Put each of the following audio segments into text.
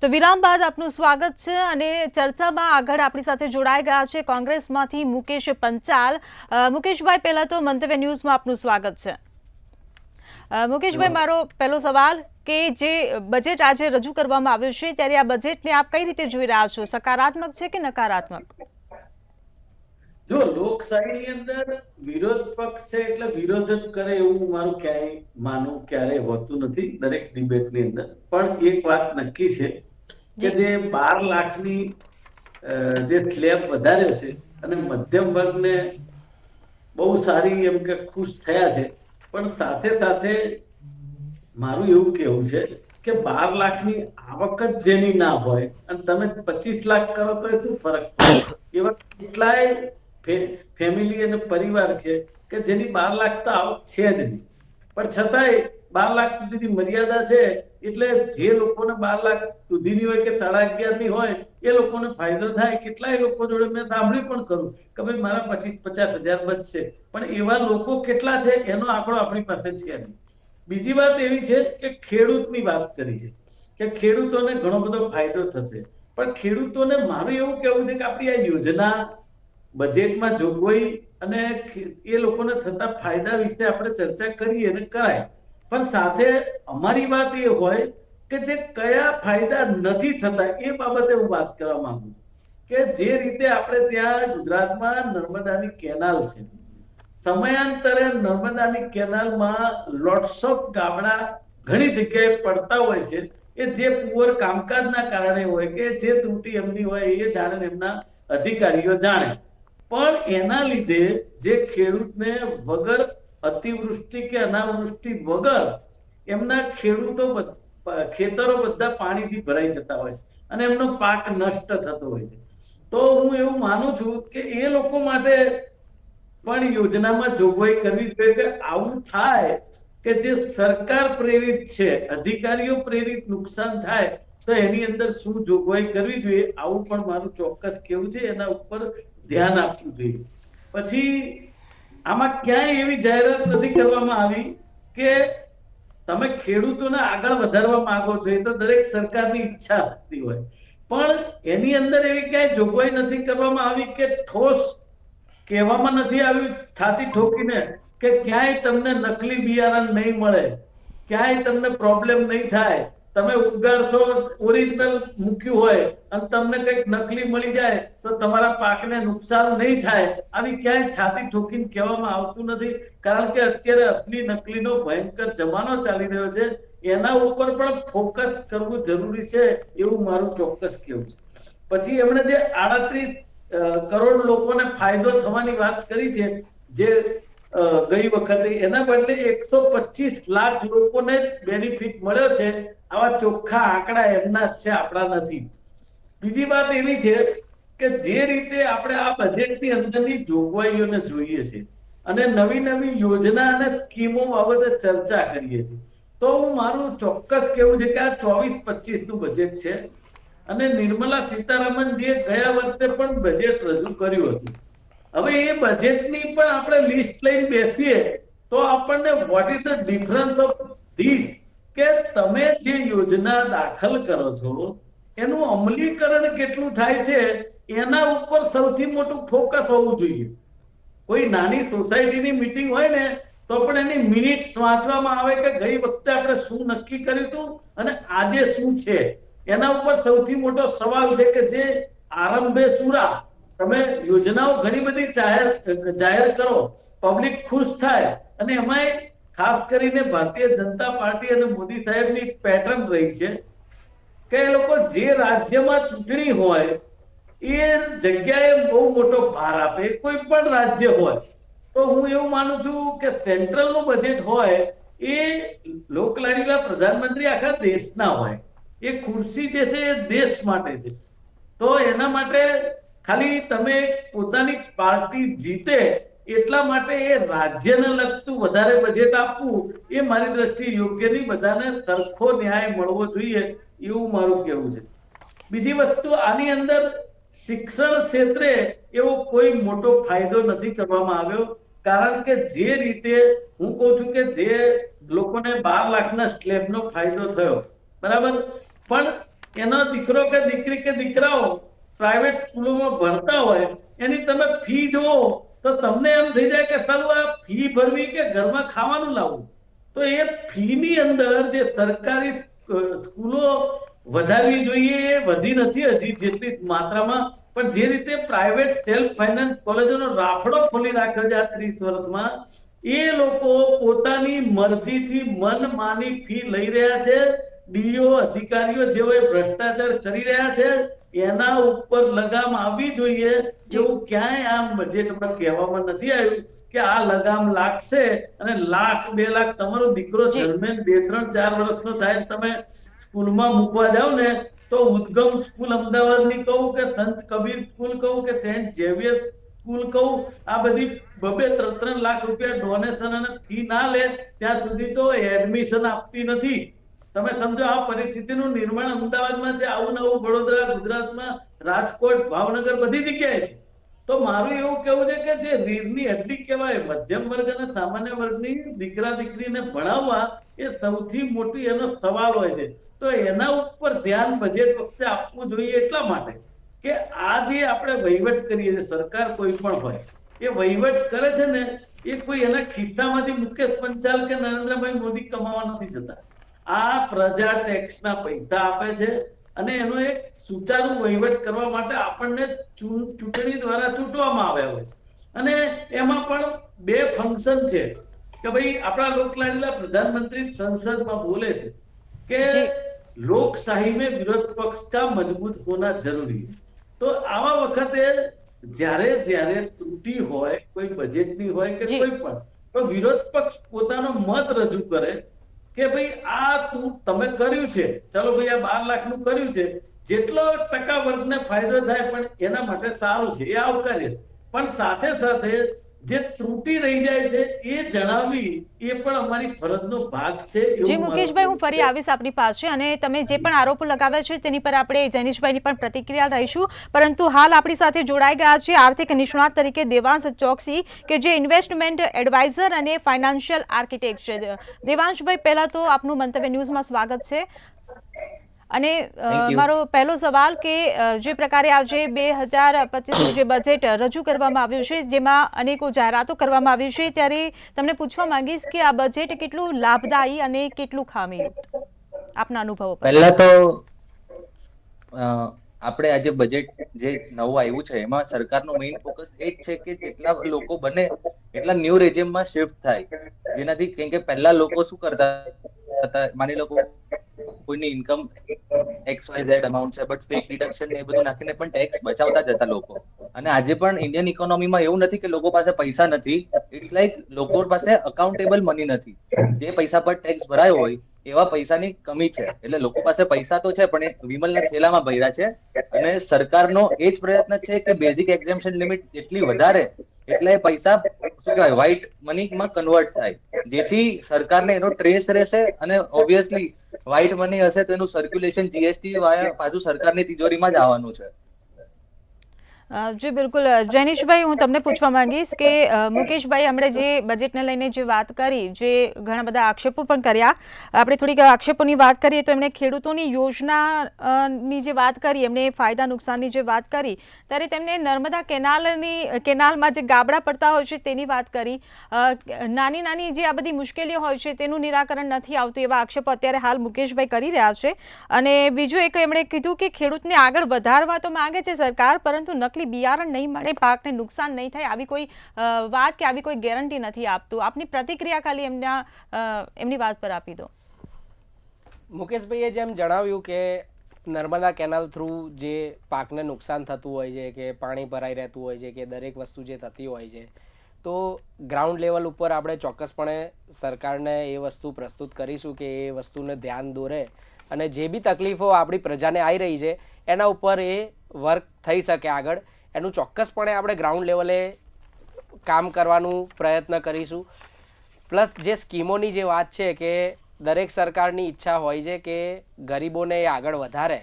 તો વિરામ બાદ આપનું સ્વાગત છે અને ચર્ચામાં આગળ આપણી સાથે જોડાઈ ગયા છે કોંગ્રેસમાંથી મુકેશ પંચાલ। મુકેશભાઈ, પહેલા તો મંતવ્ય ન્યૂઝમાં આપનું સ્વાગત છે। મુકેશભાઈ, મારો પહેલો સવાલ કે જે બજેટ આજે રજૂ કરવામાં આવ્યું છે ત્યારે આ બજેટને આપ કઈ રીતે જોઈ રહ્યા છો? સકારાત્મક છે કે નકારાત્મક? જો લોકશાહીની અંદર વિરોધ પક્ષ છે એટલે વિરોધ જ કરે એવું મારું ક્યાંય માનવું ક્યારેય હોતું નથી દરેક ડિબેટની અંદર। પણ એક વાત નક્કી છે કે જે 12 લાખની જે સ્લેબ વધાર્યો છે અને મધ્યમ વર્ગને બહુ સારી એમ કે ખુશ થયા છે, પણ સાથે સાથે મારું એવું કહેવું છે કે 12 લાખની આવક જ જેની ના હોય અને તમે 25 લાખ કરો તો શું ફરક પડે? એવા કેટલાય ફેમિલી અને પરિવાર છે કે જેની 12 લાખ તો આવક છે જ નહીં, પણ છતાંય 12 લાખ સુધીની મર્યાદા છે એટલે જે લોકોને 12 લાખ સુધીની હોય કે 11.5ની હોય એ લોકોને ફાયદો થાય। કેટલાય લોકો જોડે મેં સાંભળ્યું પણ ખરું કે ભાઈ મારા 25-50 હજાર બચશે, પણ એવા લોકો કેટલા છે એનો આંકડો આપણી પાસે છે નહીં। બીજી વાત એવી છે કે ખેડૂતની વાત કરી છે કે ખેડૂતોને ઘણો બધો ફાયદો થશે, પણ ખેડૂતોને મારું એવું કહેવું છે કે આપણી આ યોજના બજેટમાં જોગવાઈ અને એ લોકોને થતા ફાયદા વિશે આપણે ચર્ચા કરીએ અને કરાય, પણ સાથે અમારી વાત એ હોય કે જે કયા ફાયદા નથી થતા એ બાબતે હું વાત કરવા માંગુ કે જે રીતે આપણે ત્યાં ગુજરાતમાં નર્મદાની કેનાલ છે, સમયાંતરે નર્મદાની કેનાલમાં લોટ્સ ઓફ ગાબડા ઘણી જગ્યાએ પડતા હોય છે। એ જે પુઅર કામકાજના કારણે હોય કે જે ત્રુટી એમની હોય એ જાણે એમના અધિકારીઓ જાણે, પણ એના લીધે જે ખેડૂતને વગર અતિવૃષ્ટિ કે અનાવૃષ્ટિ વગર એમના ખેતરો બધા પાણીથી ભરાઈ જતા હોય છે અને એમનો પાક નષ્ટ થતો હોય છે। તો હું એવું માનું છું કે એ લોકો માટે પણ યોજનામાં જોગવાઈ કરવી જોઈએ કે આવું થાય કે જે સરકાર પ્રેરિત છે, અધિકારીઓ પ્રેરિત નુકસાન થાય તો એની અંદર શું જોગવાઈ કરવી જોઈએ આવું પણ મારું ચોક્કસ કહેવું છે। એના ઉપર ધ્યાન આપવું જોઈએ। પછી આમાં ક્યાંય એવી જાહેરાત નથી કરવામાં આવી કે તમે ખેડૂતોને આગળ વધારવા માંગો છો, એ તો દરેક સરકારની ઈચ્છા હતી હોય, પણ એની અંદર એવી ક્યાંય જોગવાઈ નથી કરવામાં આવી કે ઠોસ કહેવામાં નથી આવ્યું છાતી ઠોકીને કે ક્યાંય તમને નકલી બિયારણ નહીં મળે, ક્યાંય તમને પ્રોબ્લેમ નહીં થાય, તમે ઉગાડશો ઓરિજિનલ મૂક્યું હોય અને તમને કંઈક નકલી મળી જાય તો તમારા પાકને નુકસાન નહીં થાય, આવી ક્યાંય છાતી ઠોકીને કહેવામાં આવતું નથી। કારણ કે અત્યારે અસલી નકલીનો ભયંકર જમાનો ચાલી રહ્યો છે, એના ઉપર પણ ફોકસ કરવું જરૂરી છે એવું મારું ચોક્કસ કહેવું છે। પછી એમણે જે 38 કરોડ લોકોને ફાયદો થવાની વાત કરી છે જે ગઈ વખતે, એના બદલે 125 લાખ લોકોને બેનિફિટ મળ્યો છે। આવા ચોખ્ખા આંકડા એમના જ છે, આપણા નથી। બીજી વાત એવી છે કે જે રીતે આપણે આ બજેટની અંદરની જોગવાઈઓને જોઈએ છે અને નવી નવી યોજના અને સ્કીમો બાબતે ચર્ચા કરીએ છીએ, તો હું મારું ચોક્કસ કહેવું છે કે આ 24-25નું બજેટ છે અને નિર્મલા સીતારામનજીએ ગયા વર્ષે પણ બજેટ રજૂ કર્યું હતું। હવે એ બજેટની પણ આપણે લિસ્ટ લઈને બેસીએ તો આપણને what is the difference of this કે તમે જે યોજના દાખલ કરો છો એનું અમલીકરણ કેટલું થાય છે એના ઉપર સૌથી મોટું ફોકસ હોવું જોઈએ। કોઈ નાની સોસાયટીની મીટિંગ હોય ને તો પણ એની મિનિટ્સ વાંચવામાં આવે કે ગઈ વખતે આપણે શું નક્કી કર્યું હતું અને આજે શું છે, એના ઉપર સૌથી મોટો સવાલ છે કે જે આરંભે સુરા તમે યોજનાઓ ઘણી બધી જાહેર કરો, પબ્લિક ખુશ થાય, અને એમાંય ખાસ કરીને ભારતીય જનતા પાર્ટી અને મોદી સાહેબની પેટર્ન રહી છે કે એ લોકો જે રાજ્યમાં ચૂંટણી હોય એ જગ્યાએ બહુ મોટો ભાર આપે, કોઈ પણ રાજ્ય હોય। તો હું એવું માનું છું કે સેન્ટ્રલનું બજેટ હોય એ લોકલાડીલા પ્રધાનમંત્રી આખા દેશના હોય, એ ખુરશી જે છે એ દેશ માટે છે। તો એના માટે ખાલી તમે પોતાની પાર્ટી જીતે એટલા માટે એ રાજ્યને લગતું વધારે બજેટ આપવું એ મારી દ્રષ્ટિએ યોગ્ય નહીં। બધાને સરખો ન્યાય મળવો જોઈએ એવું મારું કહેવું છે। બીજી વસ્તુ, આની અંદર શિક્ષણ ક્ષેત્રે એવો કોઈ મોટો ફાયદો નથી કરવામાં આવ્યો, કારણ કે જે રીતે હું કહું છું કે જે લોકોને 12 લાખના સ્લેબનો ફાયદો થયો, બરાબર, પણ એનો દીકરો કે દીકરી કે દીકરાઓ પ્રાઇવેટ સ્કૂલોમાં ભણતા હોય, એની તમે ફી જુઓ તો તમને એમ થઈ જાય કે ચાલો આ ફી ભરવી કે ઘરમાં ખાવાનું લાવવું. તો એ ફીની અંદર જે સરકારી સ્કૂલો વધારવી જોઈએ એ વધી નથી હજી જેટલી માત્રામાં, પણ જે રીતે પ્રાઇવેટ સેલ્ફ ફાઇનાન્સ કોલેજોનો રાફડો ખોલી રાખ્યો છે આ 30 વર્ષમાં, એ લોકો પોતાની મરજીથી મનમાની ફી લઈ રહ્યા છે. ડીઓ અધિકારીઓ જેઓ ભ્રષ્ટાચાર કરી રહ્યા છે એના ઉપર લગામ આવવી જોઈએ. જેવું ક્યાંય આમ બજેટમાં કહેવામાં નથી આવ્યું કે આ લગામ લાગશે અને લાખ 2 લાખ તમારો દીકરો દરમિયાન 2, 3, 4 વર્ષનો થાય તમે સ્કૂલમાં મૂકવા જાવ ને તો ઉદ્ગમ સ્કૂલ અમદાવાદની કહું કે સંત કબીર સ્કૂલ કહું કે સેન્ટ ઝેવિયર સ્કૂલ કહું, આ બધી 2-3 લાખ રૂપિયા ડોનેશન અને ફી ના લે ત્યાં સુધી તો એડમિશન આપતી નથી. તમે સમજો આ પરિસ્થિતિનું નિર્માણ અમદાવાદમાં છે, આવું નવું વડોદરા, ગુજરાતમાં, રાજકોટ, ભાવનગર બધી જગ્યાએ છે. તો મારું એવું કેવું છે કે જે રીઢની હડ્ડી કહેવાય મધ્યમ વર્ગ અને સામાન્ય વર્ગની દીકરા દીકરીને ભણાવવા એ સૌથી મોટી એનો સવાલ હોય છે. તો એના ઉપર ધ્યાન બજેટ વખતે આપવું જોઈએ એટલા માટે કે આ જે આપણે વહીવટ કરીએ છીએ, સરકાર કોઈ પણ હોય એ વહીવટ કરે છે ને એ કોઈ એના ખિસ્સામાંથી મુકેશ પંચાલ કે નરેન્દ્રભાઈ મોદી કમાવા નથી જતા. આ પ્રજા ટેક્સના પૈસા આપે છે અને એનો એક સુચારુ વહીવટ કરવા માટે આપણને ચૂંટણી દ્વારા ચૂંટવામાં આવ્યા હોય છે. અને એમાં પણ 2 ફંક્શન છે કે ભાઈ આપણા લોકલાડીલા પ્રધાનમંત્રી સંસદમાં બોલે છે કે લોકશાહી में विरोध पक्ष का मजबूत होना जरूरी है. तो આવા વખતે જ્યારે ત્રુટી હોય કોઈ બજેટની હોય કે કોઈ પણ, તો વિરોધ પક્ષ પોતાનો મત રજૂ કરે કે ભાઈ આ તમે કર્યું છે, ચલો ભાઈ આ 12 લાખનું કર્યું છે, જેટલો ટકા વર્ગને ફાયદો થાય પણ એના માટે સારું છે એ આવકાર્ય, પણ સાથે સાથે જે ત્રુટી રહી જાય છે એ જણાવવી એ પણ અમારી ફરજનો ભાગ છે. જી મુકેશભાઈ, હું ફરી આવીશ આપની પાસે અને તમે જે પણ આરોપો લગાવ્યા છે તેની પર આપણે જૈનિશભાઈની પણ પ્રતિક્રિયા લઈશું, પરંતુ હાલ આપણી સાથે જોડાઈ ગયા છે આર્થિક નિષ્ણાત તરીકે દેવાંશ ચોકસી કે જે ઇન્વેસ્ટમેન્ટ એડવાઇઝર અને ફાઇનાન્શિયલ આર્કિટેક્ટ છે. દેવાંશભાઈ, પહેલા તો આપનું મંતવ્ય ન્યૂઝમાં સ્વાગત છે. અને મારો પહેલો સવાલ કે જે પ્રકારે આજે 2025નું જે બજેટ રજૂ કરવામાં આવ્યું છે જેમાં અનેકો જાહેરાતો કરવામાં આવી છે, ત્યારે તમને પૂછવા માંગીશ કે આ બજેટ કેટલું લાભદાયી અને કેટલું ખામીયુક્ત આપના અનુભવો પર. પહેલા તો આપણે આજે બજેટ જે નવું આવ્યું છે એમાં સરકારનો મેઇન ફોકસ એ જ છે કે જેટલા લોકો બને એટલા ન્યૂ રેજિમમાં શિફ્ટ થાય, જેનાથી કેમ કે પહેલા લોકો શું કરતા હતા, માની લો કોઈની ઇન્કમ XYZ અમાઉન્ટ છે બટ ફેક ડિડક્શન ને એ બધું નાખીને પણ ટેક્સ બચાવતા જતા લોકો. અને આજે પણ ઇન્ડિયન ઇકોનોમીમાં એવું નથી કે લોકો પાસે પૈસા નથી, ઇટ્સ લાઈક લોકો પાસે અકાઉન્ટેબલ મની નથી. જે પૈસા પર ટેક્સ ભરાયો હોય એવા પૈસાની કમી છે. એટલે લોકો પાસે પૈસા તો છે પણ એ વિમલના થેલામાં ભર્યા છે. અને સરકારનો એ જ પ્રયત્ન છે કે બેઝિક એક્ઝેમ્પશન લિમિટ જેટલી વધારે એટલે પૈસા શું કહેવાય વ્હાઇટ મનીમાં કન્વર્ટ થાય, જેથી સરકારને એનો ટ્રેસ રહેશે અને ઓબ્વિયસલી વ્હાઇટ મની હશે તો એનું સર્ક્યુલેશન જીએસટી વાયા પાછું સરકારની તિજોરીમાં જ આવવાનું છે. જી બિલકુલ. જૈનિશભાઈ, હું તમને પૂછવા માંગીશ કે મુકેશભાઈ હમણાં જે બજેટને લઈને જે વાત કરી, જે ઘણા બધા આક્ષેપો પણ કર્યા, આપણે થોડીક આક્ષેપોની વાત કરીએ તો એમણે ખેડૂતોની યોજનાની જે વાત કરી, એમણે ફાયદા નુકસાનની જે વાત કરી, ત્યારે તેમણે નર્મદા કેનાલમાં જે ગાબડા પડતા હોય છે તેની વાત કરી. નાની નાની જે આ બધી મુશ્કેલીઓ હોય છે તેનું નિરાકરણ નથી આવતું એવા આક્ષેપો અત્યારે હાલ મુકેશભાઈ કરી રહ્યા છે. અને બીજું એક એમણે કીધું કે ખેડૂતને આગળ વધારવા તો માંગે છે સરકાર, પરંતુ નકલી બિયારણ નહીં મળે, પાકને નુકસાન નહીં થાય, આવી કોઈ વાત કે આવી કોઈ ગેરંટી નથી આપતું. આપની પ્રતિક્રિયા ખાલી એમની વાત પર આપી દો. મુકેશભાઈએ જેમ જણાવ્યું કે નર્મદા કેનાલ થ્રુ જે પાકને નુકસાન થતું હોય છે કે પાણી ભરાઈ રહેતું હોય છે કે દરેક વસ્તુ જે થતી હોય છે, તો ગ્રાઉન્ડ લેવલ ઉપર આપણે ચોક્કસપણે સરકારને એ વસ્તુ પ્રસ્તુત કરીશું કે એ વસ્તુને ધ્યાન દોરે અને જે બી તકલીફો આપણી પ્રજાને આવી રહી છે એના ઉપર એ વર્ક થઈ શકે આગળ, એનું ચોક્કસપણે આપણે ગ્રાઉન્ડ લેવલે કામ કરવાનું પ્રયત્ન કરીશું. પ્લસ જે સ્કીમોની જે વાત છે કે દરેક સરકારની ઈચ્છા હોય છે કે ગરીબોને એ આગળ વધારે,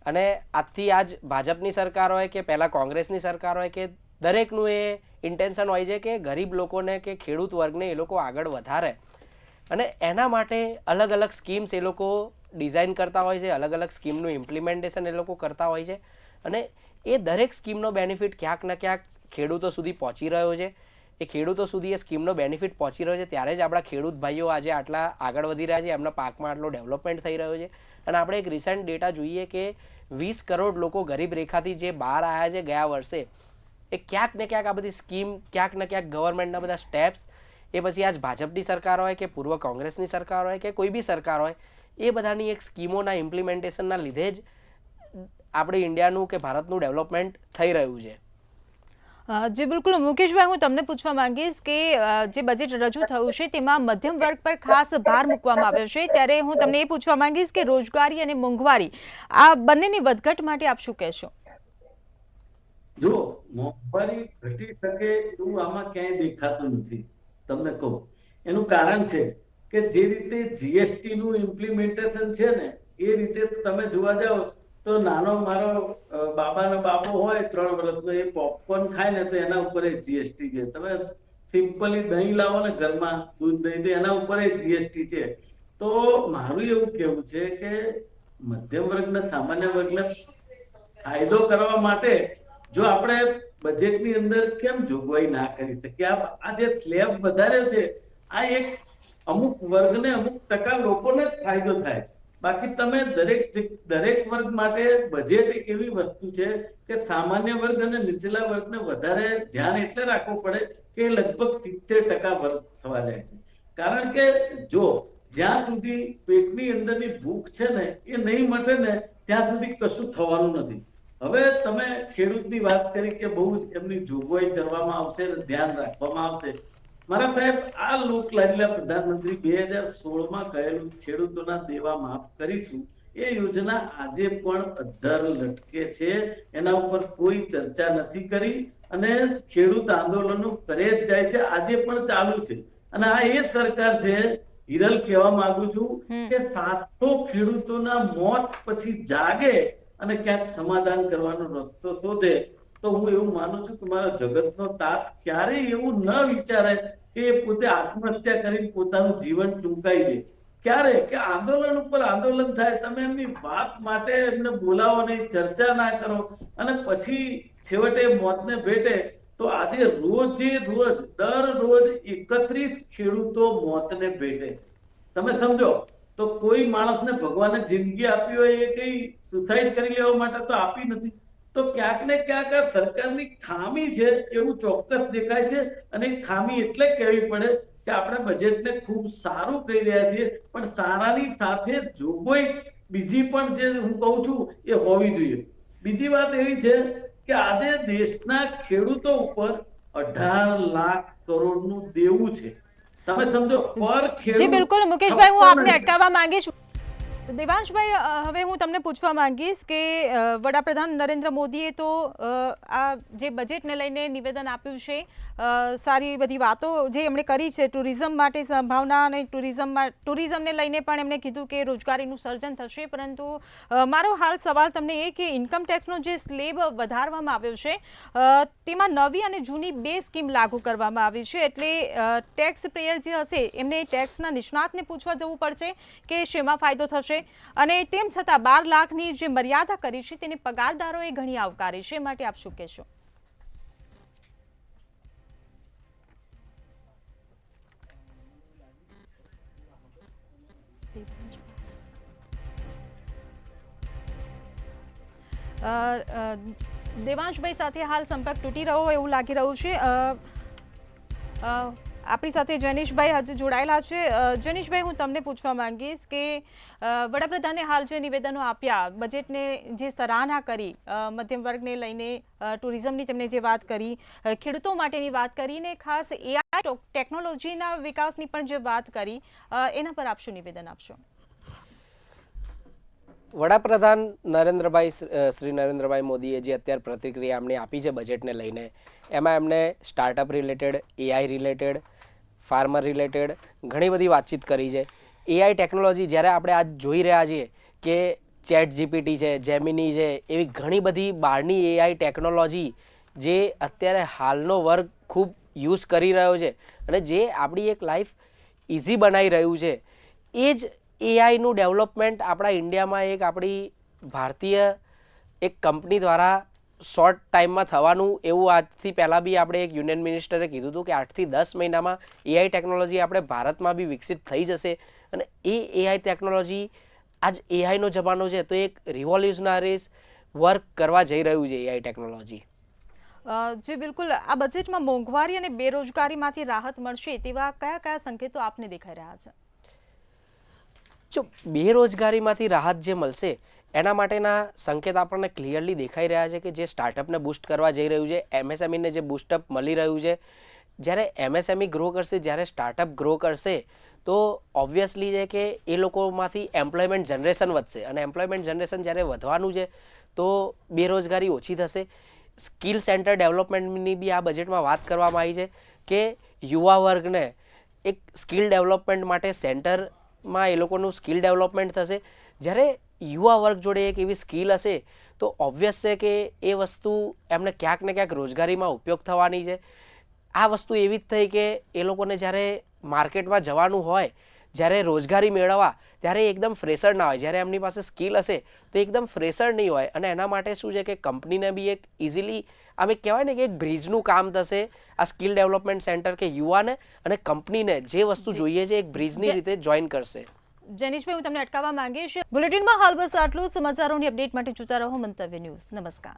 અને આજથી આજ ભાજપની સરકાર હોય કે પહેલાં કોંગ્રેસની સરકાર હોય કે દરેકનું એ ઇન્ટેન્શન હોય છે કે ગરીબ લોકોને કે ખેડૂત વર્ગને એ લોકો આગળ વધારે, અને એના માટે અલગ અલગ સ્કીમ્સ એ લોકો ડિઝાઇન કરતા હોય છે, અલગ અલગ સ્કીમનું ઇમ્પ્લિમેન્ટેશન એ લોકો કરતા હોય છે, અને એ દરેક સ્કીમનો બેનિફિટ ક્યાંક ને ક્યાંક ખેડૂતો સુધી પહોંચી રહ્યો છે. એ ખેડૂતો સુધી એ સ્કીમનો બેનિફિટ પહોંચી રહ્યો છે, ત્યારે જ આપણા ખેડૂત ભાઈઓ આજે આટલા આગળ વધી રહ્યા છે, એમના પાકમાં આટલો ડેવલપમેન્ટ થઈ રહ્યો છે. અને આપણે એક રિસન્ટ ડેટા જોઈએ કે 20 કરોડ લોકો ગરીબ રેખાથી જે બહાર આવ્યા છે ગયા વર્ષે, એ ક્યાંક ને ક્યાંક આ બધી સ્કીમ, ક્યાંક ને ક્યાંક ગવર્મેન્ટના બધા સ્ટેપ્સ, એ પછી આજ ભાજપની સરકાર હોય કે પૂર્વ કોંગ્રેસની સરકાર હોય કે કોઈ બી સરકાર હોય, એ બધાની એક સ્કીમોના ઇમ્પ્લિમેન્ટેશનના લીધે જ આપણે ઇન્ડિયાનું કે ભારતનું ડેવલપમેન્ટ થઈ રહ્યું છે. જી બિલકુલ મુકેશભાઈ, હું તમને પૂછવા માંગીશ કે જે બજેટ રજૂ થયું છે તેમાં મધ્યમ વર્ગ પર ખાસ ભાર મૂકવામાં આવ્યો છે, ત્યારે હું તમને એ પૂછવા માંગીશ કે રોજગારી અને મોંઘવારી આ બંનેની વધઘટ માટે આપ શું કહેશો? જો મોંઘવારી ઘટી શકે એવું આમાં ક્યાંય દેખાતું નથી. તમને કહું એનું કારણ છે કે જે રીતે જીએસટી નું ઇમ્પ્લિમેન્ટેશન છે ને, એ રીતે તમે જોવા જાઓ તો નાનો મારો બાબાનો બાબો હોય 3 વર્ષનો, એ પોપકોર્ન ખાય ને તો એના ઉપર જીએસટી છે. તમે સિમ્પલી દહીં લાવો ને ઘરમાં, દૂધ દહીં, તો એના ઉપર જીએસટી છે. તો મારું એવું કેવું છે કે મધ્યમ વર્ગના સામાન્ય વર્ગને ફાયદો કરવા માટે જો આપણે બજેટની અંદર કેમ જોગવાઈ ના કરી શકીએ? આ જે સ્લેબ વધારે છે, આ એક અમુક વર્ગને, અમુક ટકા લોકોને જ ફાયદો થાય. બાકી તમે દરેક વર્ગ માટે બજેટ એક એવી વસ્તુ છે કે સામાન્ય વર્ગ અને નીચલા વર્ગને વધારે ધ્યાન એટલે રાખવું પડે કે લગભગ 70% વર્ગ થવા જાય છે. કારણ કે જો જ્યાં સુધી પેટની અંદરની ભૂખ છે ને એ નહીં મટે ને ત્યાં સુધી કશું થવાનું નથી. હવે તમે ખેડૂતની વાત કરી કે બહુ એમની જોગવાઈ કરવામાં આવશે, ધ્યાન રાખવામાં આવશે. મારા સાહેબ, આ લોકલાડીલા પ્રધાનમંત્રી 2016માં કહેલું ખેડૂતોના દેવા માફ કરીશું, એ યોજના આજે પણ અધ્ધર લટકે છે. એના ઉપર કોઈ ચર્ચા નથી કરી અને ખેડૂત આંદોલનો કરે જ જાય છે, આજે પણ ચાલુ છે. અને આ એ સરકાર છે, હિરલ, કહેવા માંગુ છું કે 700 ખેડૂતોના મોત પછી જાગે અને ક્યાંક સમાધાન કરવાનો રસ્તો શોધે, તો હું એવું માનું છું કે મારા જગતનો તાત ક્યારેય એવું ન વિચારે કે એ પોતે આત્મહત્યા કરીને પોતાનું જીવન ટૂંકાઈ દે. ક્યારે કે આંદોલન ઉપર આંદોલન થાય, તમે એમની વાત માટે એમને બોલાવો નહીં, ચર્ચા ના કરો અને પછી છેવટે મોતને ભેટે. તો આજે દરરોજ 31 ખેડૂતો મોતને ભેટે છે. તમે સમજો તો કોઈ માણસને ભગવાને જિંદગી આપી હોય એ કઈ સુસાઇડ કરી લેવા માટે તો આપી નથી. તો ક્યાંક ને ક્યાંક આ સરકારની ખામી છે એવું ચોક્કસ દેખાય છે. અને ખામી એટલે કહેવી પડે કે આપણે બજેટને ખૂબ સારું કહી રહ્યા છીએ, પણ સારાની સાથે જોગવાઈ બીજી પણ જે હું કહું છું એ હોવી જોઈએ. બીજી વાત એવી છે કે આજે દેશના ખેડૂતો ઉપર 18 લાખ કરોડનું દેવું છે. તમે સમજો પર ખેડૂત. જી બિલકુલ મુકેશભાઈ, હું આપને અટકાવવા માંગીશ. દેવાંશભાઈ, હવે હું તમને પૂછવા માંગીશ કે વડાપ્રધાન નરેન્દ્ર મોદીએ તો આ જે બજેટને લઈને નિવેદન આપ્યું છે, સારી બધી વાતો જે એમણે કરી છે, ટુરિઝમ માટે સંભાવના અને ટુરિઝમને લઈને પણ એમણે કીધું કે રોજગારીનું સર્જન થશે. પરંતુ મારો હાલ સવાલ તમને એ કે ઇન્કમ ટેક્સનો જે સ્લેબ વધારવામાં આવ્યો છે તેમાં નવી અને જૂની 2 સ્કીમ લાગુ કરવામાં આવી છે. એટલે ટેક્સ પેયર જે હશે એમને ટેક્સના નિષ્ણાતને પૂછવા જવું પડશે કે શેમાં ફાયદો થશે. અને તેમ છતાં 12 લાખની જે મર્યાદા કરી છે તેને પગારદારોએ ઘણી આવકારી છે. માટે આપ શું કહેશો? દેવાંશભાઈ સાથે હાલ સંપર્ક તૂટી રહ્યો એવું લાગી રહ્યું છે. આપણી સાથે જનીશભાઈ હજુ જોડાયેલા છે. જનીશભાઈ, હું તમને પૂછવા માંગીશ કે વડાપ્રધાને હાલ જે નિવેદનો આપ્યા, બજેટને જે સરાહના કરી, મધ્યમ વર્ગને લઈને ટુરિઝમની તેમણે જે વાત કરી, ખેડૂતો માટેની વાત કરી, ને ખાસ AI ટેકનોલોજીના વિકાસની પણ જે વાત કરી, એના પર આપ શું નિવેદન આપશો? વડાપ્રધાન શ્રી નરેન્દ્રભાઈ મોદીએ જે અત્યારે પ્રતિક્રિયા એમણે આપી છે બજેટને લઈને, એમાં એમણે startup related, AI related, farmer related ઘણી બધી વાતચીત કરી છે. AI ટેકનોલોજી જ્યારે આપણે આજ જોઈ રહ્યા છીએ કે ChatGPT છે, જેમિની છે, એવી ઘણી બધી બહારની AI ટેકનોલોજી જે અત્યારે હાલનો વર્ગ ખૂબ યુઝ કરી રહ્યો છે અને જે આપણી એક લાઈફ ઇઝી બનાવી રહ્યું છે, એ જ એઆઈનું ડેવલપમેન્ટ આપણા ઇન્ડિયામાં એક આપણી ભારતીય એક કંપની દ્વારા શોર્ટ ટાઈમમાં થવાનું એવું આજથી પહેલાં બી આપણે એક યુનિયન મિનિસ્ટરે કીધું હતું કે 8 થી 10 મહિનામાં એઆઈ ટેકનોલોજી આપણે ભારતમાં બી વિકસિત થઈ જશે અને એ એઆઈ ટેકનોલોજી આજ એઆઈનો જમાનો છે તો એક રિવોલ્યુશનરીઝ વર્ક કરવા જઈ રહ્યું છે એઆઈ ટેકનોલોજી. જી બિલકુલ, આ બજેટમાં મોંઘવારી અને બેરોજગારીમાંથી રાહત મળશે તેવા કયા કયા સંકેતો આપને દેખાઈ રહ્યા છે? જો બેરોજગારીમાંથી રાહત જે મળશે એના માટેના સંકેત આપણને ક્લિયરલી દેખાઈ રહ્યા છે કે જે સ્ટાર્ટઅપને બૂસ્ટ કરવા જઈ રહ્યું છે, એમએસએમઈને જે બૂસ્ટઅપ મળી રહ્યું છે. જ્યારે એમએસએમઈ ગ્રો કરશે, જ્યારે સ્ટાર્ટઅપ ગ્રો કરશે તો ઓબ્વિયસલી છે કે એ લોકોમાંથી એમ્પ્લોયમેન્ટ જનરેશન વધશે અને એમ્પ્લોયમેન્ટ જનરેશન જ્યારે વધવાનું છે તો બેરોજગારી ઓછી થશે. સ્કિલ સેન્ટર ડેવલપમેન્ટની બી આ બજેટમાં વાત કરવામાં આવી છે કે યુવા વર્ગને એક સ્કિલ ડેવલપમેન્ટ માટે સેન્ટરમાં એ લોકોનું સ્કિલ ડેવલપમેન્ટ થશે. જ્યારે યુવા વર્ગ જોડે એક એવી સ્કિલ હશે તો ઓબ્વિયસ છે કે એ વસ્તુ એમને ક્યાંક ને ક્યાંક રોજગારીમાં ઉપયોગ થવાની છે. આ વસ્તુ એવી જ થઈ કે એ લોકોને જ્યારે માર્કેટમાં જવાનું હોય, જ્યારે રોજગારી મેળવવા ત્યારે એકદમ ફ્રેશર ના હોય. જ્યારે એમની પાસે સ્કિલ હશે તો એકદમ ફ્રેશર નહીં હોય અને એના માટે શું છે કે કંપનીને બી એક ઇઝીલી આમ એક કહેવાય ને કે એક બ્રિજનું કામ થશે આ સ્કિલ ડેવલપમેન્ટ સેન્ટર કે યુવાને અને કંપનીને જે વસ્તુ જોઈએ છે એક બ્રિજની રીતે જોઈન કરશે. જેનીશભાઈ, હું તમને અટકાવવા માંગીશ. બુલેટિનમાં હાલ બસ આટલું. સમાચારોની અપડેટ માટે જોતા રહો મંતવ્ય ન્યૂઝ. નમસ્કાર.